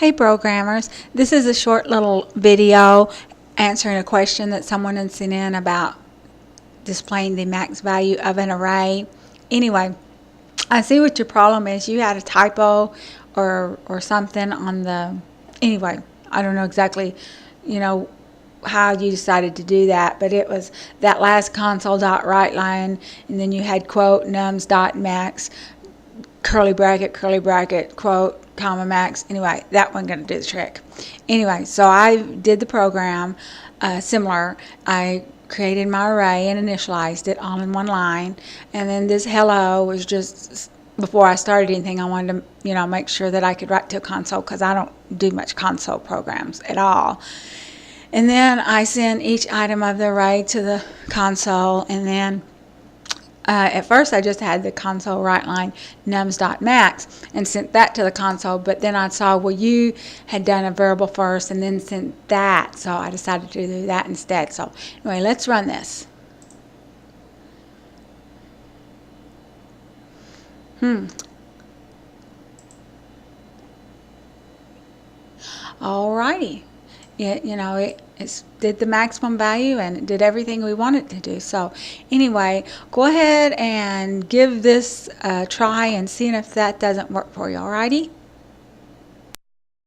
Hey programmers, this is a short little video answering a question that someone had sent in about displaying the max value of an array. Anyway, I see what your problem is. You had a typo or something on the, anyway, I don't know exactly, how you decided to do that, but it was that last console dot write line, and then you had quote nums dot max curly bracket, quote, comma, max. Anyway, that wasn't going to do the trick. Anyway, so I did the program similar. I created my array and initialized it all in one line. And then this hello was just, before I started anything, I wanted to, make sure that I could write to a console because I don't do much console programs at all. And then I send each item of the array to the console, and then at first I just had the console write line nums.max and sent that to the console, but then I saw, well, you had done a variable first and then sent that, so I decided to do that instead. So anyway, let's run this. Alrighty. It did the maximum value and it did everything we wanted to do. So anyway, go ahead and give this a try and see if that doesn't work for you. Alrighty.